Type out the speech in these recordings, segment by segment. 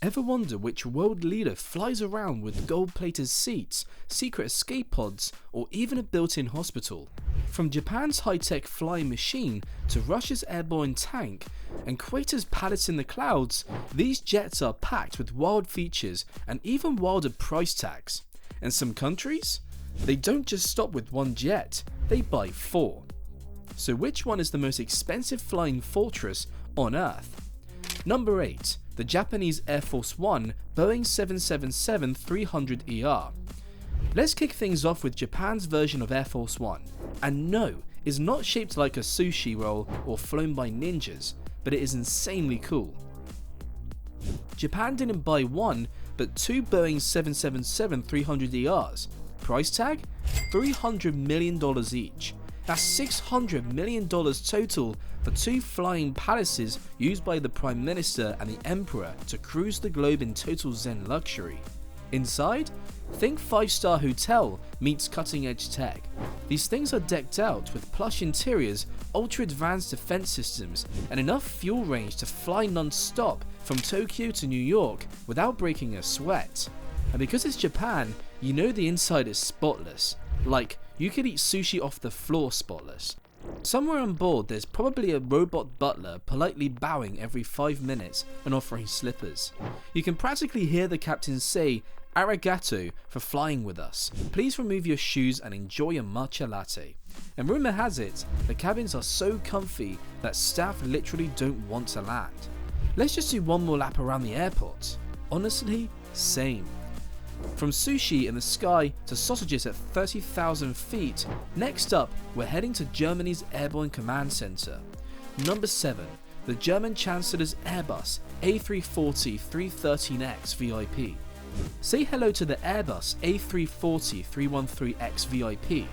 Ever wonder which world leader flies around with gold-plated seats, secret escape pods, or even a built-in hospital? From Japan's high-tech flying machine to Russia's airborne tank and Qatar's palace in the clouds, these jets are packed with wild features and even wilder price tags. And some countries? They don't just stop with one jet, they buy 4. So which one is the most expensive flying fortress on Earth? Number 8. The Japanese Air Force One Boeing 777-300ER. Let's kick things off with Japan's version of Air Force One. And no, it's not shaped like a sushi roll or flown by ninjas, but it is insanely cool. Japan didn't buy one, but 2 Boeing 777-300ERs. Price tag? $300 million each. That's $600 million total for 2 flying palaces used by the Prime Minister and the Emperor to cruise the globe in total zen luxury. Inside? Think 5-star hotel meets cutting-edge tech. These things are decked out with plush interiors, ultra-advanced defense systems, and enough fuel range to fly non-stop from Tokyo to New York without breaking a sweat. And because it's Japan, you know the inside is spotless. Like, you could eat sushi off the floor spotless. Somewhere on board there's probably a robot butler politely bowing every 5 minutes and offering slippers. You can practically hear the captain say, "Arigato for flying with us. Please remove your shoes and enjoy a matcha latte." And rumour has it, the cabins are so comfy that staff literally don't want to land. Let's just do one more lap around the airport. Honestly, same. From sushi in the sky to sausages at 30,000 feet, next up we're heading to Germany's Airborne Command Center. Number 7. The German Chancellor's Airbus A340-313X VIP. Say hello to the Airbus A340-313X VIP.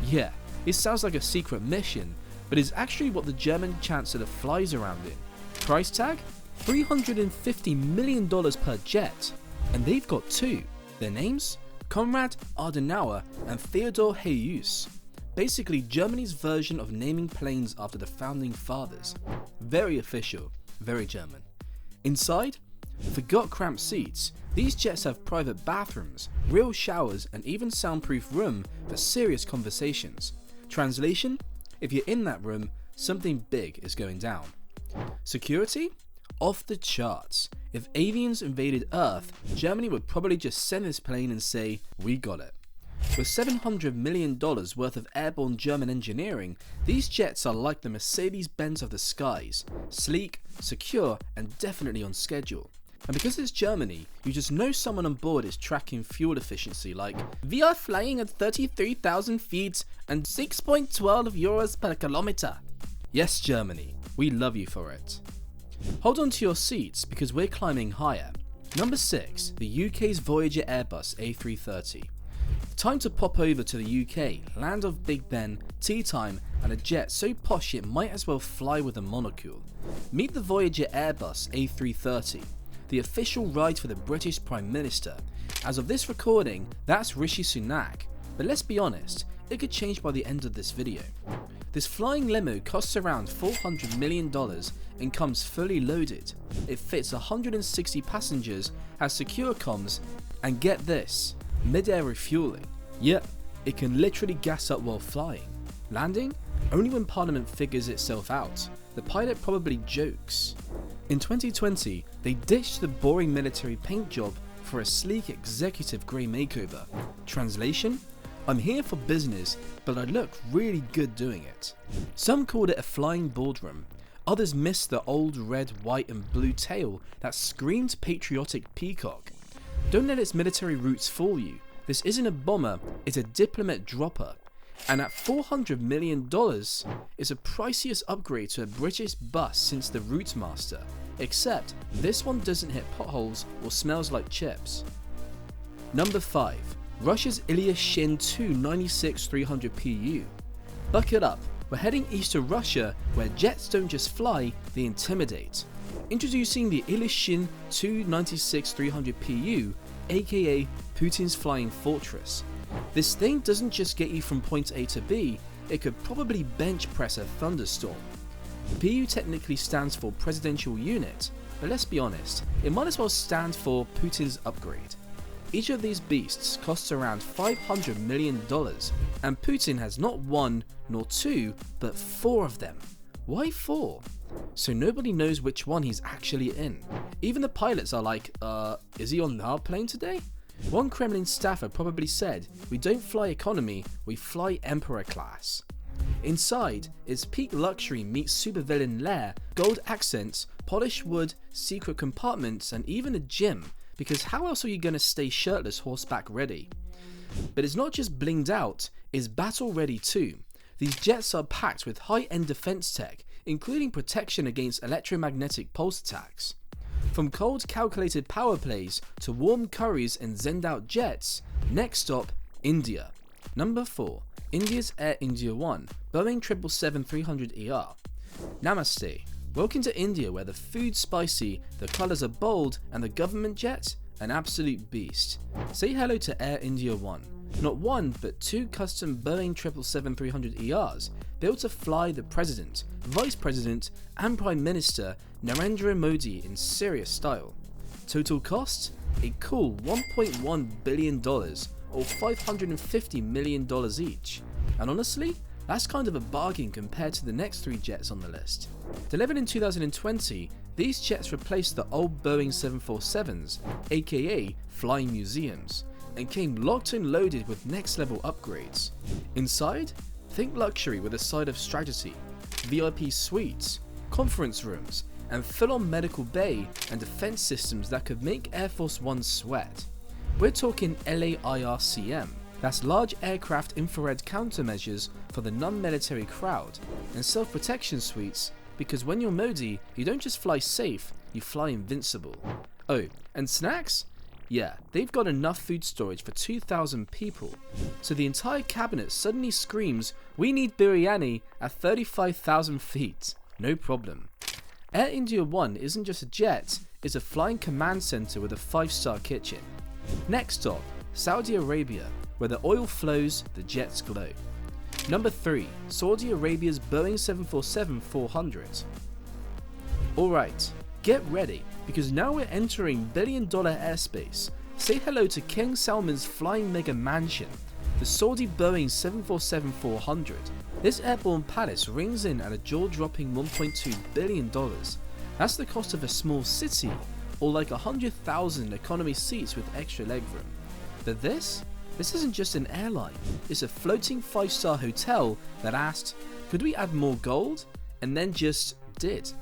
Yeah, it sounds like a secret mission, but it's actually what the German Chancellor flies around in. Price tag? $350 million per jet. And they've got 2. Their names? Konrad Adenauer and Theodor Heuss. Basically Germany's version of naming planes after the founding fathers. Very official, very German. Inside? Forgot cramped seats. These jets have private bathrooms, real showers, and even soundproof room for serious conversations. Translation? If you're in that room, something big is going down. Security? Off the charts. If aliens invaded Earth, Germany would probably just send this plane and say, "We got it." With $700 million worth of airborne German engineering, these jets are like the Mercedes-Benz of the skies. Sleek, secure, and definitely on schedule. And because it's Germany, you just know someone on board is tracking fuel efficiency like, "We are flying at 33,000 feet and 6.12 euros per kilometer." Yes, Germany, we love you for it. Hold on to your seats because we're climbing higher. Number 6. The UK's Voyager Airbus A330. Time to pop over to the UK, land of Big Ben, tea time, and a jet so posh it might as well fly with a monocle. Meet the Voyager Airbus A330, the official ride for the British Prime Minister. As of this recording, that's Rishi Sunak, but let's be honest, it could change by the end of this video. This flying limo costs around $400 million and comes fully loaded. It fits 160 passengers, has secure comms, and get this, mid-air refueling. Yep, it can literally gas up while flying. Landing? Only when Parliament figures itself out. The pilot probably jokes. In 2020, they ditched the boring military paint job for a sleek executive grey makeover. Translation? I'm here for business, but I look really good doing it. Some called it a flying boardroom. Others missed the old red, white and blue tail that screamed patriotic peacock. Don't let its military roots fool you. This isn't a bomber, it's a diplomat dropper. And at $400 million, it's a priciest upgrade to a British bus since the Routemaster. Except, this one doesn't hit potholes or smells like chips. Number 5. Russia's Ilyushin Tu-96-300PU. Bucket up, we're heading east to Russia where jets don't just fly, they intimidate. Introducing the Ilyushin Tu-96-300PU, aka Putin's Flying Fortress. This thing doesn't just get you from point A to B, it could probably bench press a thunderstorm. PU technically stands for Presidential Unit, but let's be honest, it might as well stand for Putin's upgrade. Each of these beasts costs around $500 million, and Putin has not one nor two, but 4 of them. Why 4? So nobody knows which one he's actually in. Even the pilots are like, is he on our plane today? One Kremlin staffer probably said, "We don't fly economy, we fly emperor class." Inside, it's peak luxury meets supervillain lair, gold accents, polished wood, secret compartments, and even a gym, because how else are you gonna stay shirtless horseback ready? But it's not just blinged out, it's battle ready too. These jets are packed with high-end defense tech, including protection against electromagnetic pulse attacks. From cold calculated power plays to warm curries and zenned out jets, next stop, India. Number 4. India's Air India 1, Boeing 777-300ER. Namaste. Welcome to India, where the food's spicy, the colours are bold, and the government jet, an absolute beast. Say hello to Air India 1. Not one, but 2 custom Boeing 777-300ERs, built to fly the President, Vice President, and Prime Minister Narendra Modi in serious style. Total cost? A cool $1.1 billion, or $550 million each. And honestly, that's kind of a bargain compared to the next 3 jets on the list. Delivered in 2020, these jets replaced the old Boeing 747s, aka flying museums, and came locked and loaded with next level upgrades. Inside, think luxury with a side of strategy, VIP suites, conference rooms, and full-on medical bay and defense systems that could make Air Force One sweat. We're talking LAIRCM, that's large aircraft infrared countermeasures for the non-military crowd, and self-protection suites, because when you're Modi, you don't just fly safe, you fly invincible. Oh, and snacks? Yeah, they've got enough food storage for 2,000 people, so the entire cabinet suddenly screams, "We need biryani" at 35,000 feet. No problem. Air India 1 isn't just a jet, it's a flying command center with a 5-star kitchen. Next stop, Saudi Arabia, where the oil flows, the jets glow. Number 3, Saudi Arabia's Boeing 747-400. Alright, get ready, because now we're entering billion-dollar airspace. Say hello to King Salman's flying mega mansion, the Saudi Boeing 747-400. This airborne palace rings in at a jaw-dropping $1.2 billion. That's the cost of a small city, or like 100,000 economy seats with extra legroom. But this isn't just an airline, it's a floating 5-star hotel that asked, could we add more gold? And then just did.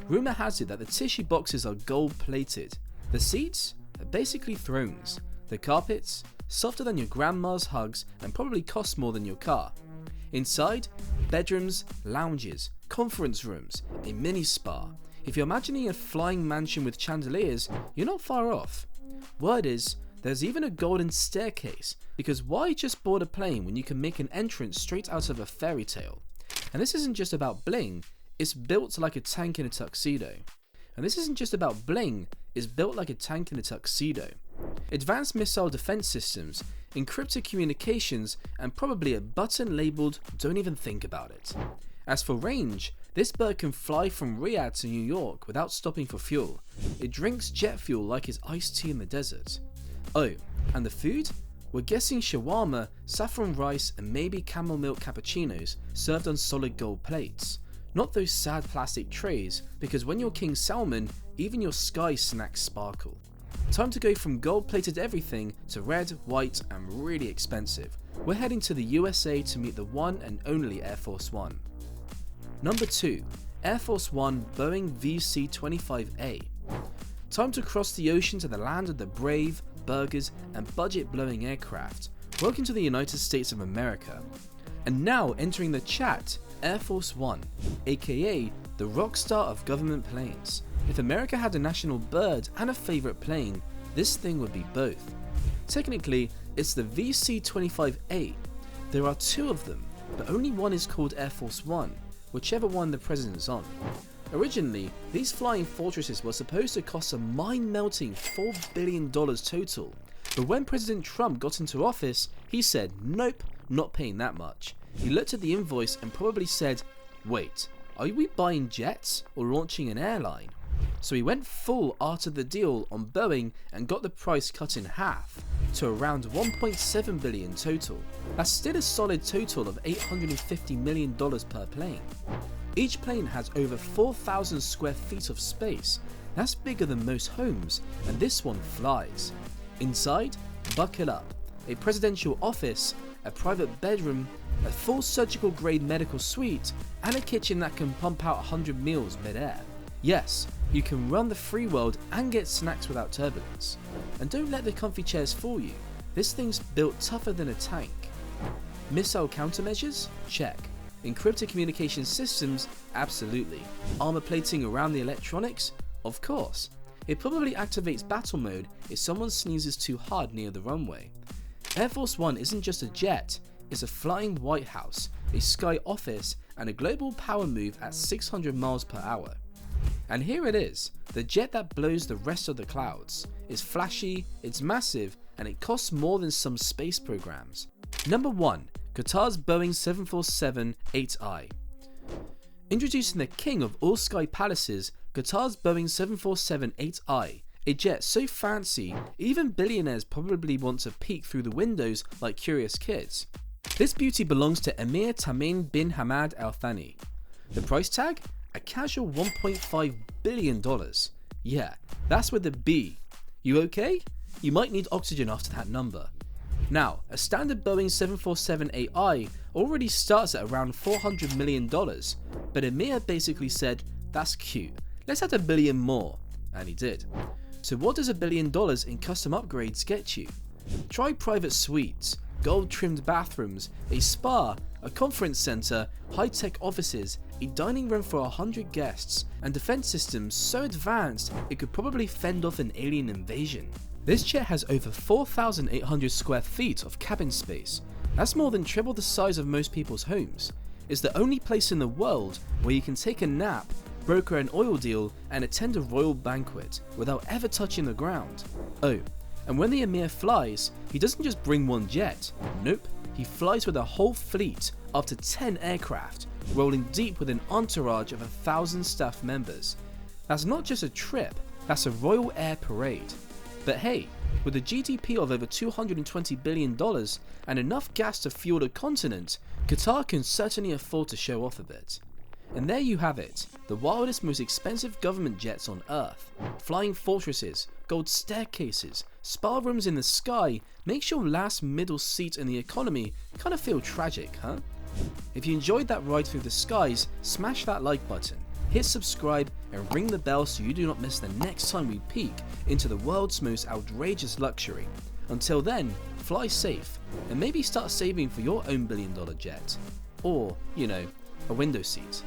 Rumour has it that the tissue boxes are gold plated. The seats are basically thrones. The carpets, softer than your grandma's hugs and probably cost more than your car. Inside, bedrooms, lounges, conference rooms, a mini spa. If you're imagining a flying mansion with chandeliers, you're not far off. Word is, there's even a golden staircase, because why just board a plane when you can make an entrance straight out of a fairy tale? And this isn't just about bling, it's built like a tank in a tuxedo. And this isn't just about bling, it's built like a tank in a tuxedo. Advanced missile defense systems, encrypted communications, and probably a button labeled "Don't even think about it." As for range, this bird can fly from Riyadh to New York without stopping for fuel. It drinks jet fuel like it's iced tea in the desert. Oh, and the food? We're guessing shawarma, saffron rice, and maybe camel milk cappuccinos served on solid gold plates. Not those sad plastic trays, because when you're King Salman, even your sky snacks sparkle. Time to go from gold-plated everything to red, white, and really expensive. We're heading to the USA to meet the one and only Air Force One. Number 2, Air Force One Boeing VC-25A. Time to cross the ocean to the land of the brave, burgers, and budget-blowing aircraft. Welcome to the United States of America. And now entering the chat, Air Force One, aka the rock star of government planes. If America had a national bird and a favourite plane, this thing would be both. Technically, it's the VC-25A. There are 2 of them, but only one is called Air Force One, whichever one the president's on. Originally, these flying fortresses were supposed to cost a mind-melting $4 billion total, but when President Trump got into office, he said, nope, not paying that much. He looked at the invoice and probably said, wait, are we buying jets or launching an airline? So he went full art of the deal on Boeing and got the price cut in half to around 1.7 billion total. That's still a solid total of $850 million per plane. Each plane has over 4,000 square feet of space. That's bigger than most homes, and this one flies. Inside, buckle up. A presidential office, a private bedroom, a full surgical grade medical suite, and a kitchen that can pump out 100 meals mid-air. Yes, you can run the free world and get snacks without turbulence. And don't let the comfy chairs fool you. This thing's built tougher than a tank. Missile countermeasures? Check. Encrypted communication systems? Absolutely. Armor plating around the electronics? Of course. It probably activates battle mode if someone sneezes too hard near the runway. Air Force One isn't just a jet, it's a flying White House, a sky office, and a global power move at 600 miles per hour. And here it is, the jet that blows the rest of the clouds. It's flashy, it's massive, and it costs more than some space programs. Number 1. Qatar's Boeing 747-8i. Introducing the king of all sky palaces, Qatar's Boeing 747-8i, a jet so fancy, even billionaires probably want to peek through the windows like curious kids. This beauty belongs to Emir Tamim bin Hamad Al Thani. The price tag? A casual $1.5 billion. Yeah, that's with a B. You okay? You might need oxygen after that number. Now, a standard Boeing 747-8i already starts at around $400 million, but Emir basically said, that's cute, let's add $1 billion more, and he did. So what does $1 billion in custom upgrades get you? Try private suites, gold trimmed bathrooms, a spa, a conference center, high-tech offices, a dining room for 100 guests, and defense systems so advanced it could probably fend off an alien invasion. This jet has over 4,800 square feet of cabin space. That's more than triple the size of most people's homes. It's the only place in the world where you can take a nap, broker an oil deal, and attend a royal banquet without ever touching the ground. Oh, and when the Emir flies, he doesn't just bring one jet. Nope, he flies with a whole fleet, up to 10 aircraft, rolling deep with an entourage of 1,000 staff members. That's not just a trip, that's a royal air parade. But hey, with a GDP of over $220 billion and enough gas to fuel a continent, Qatar can certainly afford to show off a bit. And there you have it, the wildest, most expensive government jets on Earth. Flying fortresses, gold staircases, spa rooms in the sky makes your last middle seat in the economy kind of feel tragic, huh? If you enjoyed that ride through the skies, smash that like button, hit subscribe and ring the bell so you do not miss the next time we peek into the world's most outrageous luxury. Until then, fly safe and maybe start saving for your own $1 billion jet. Or, you know, a window seat.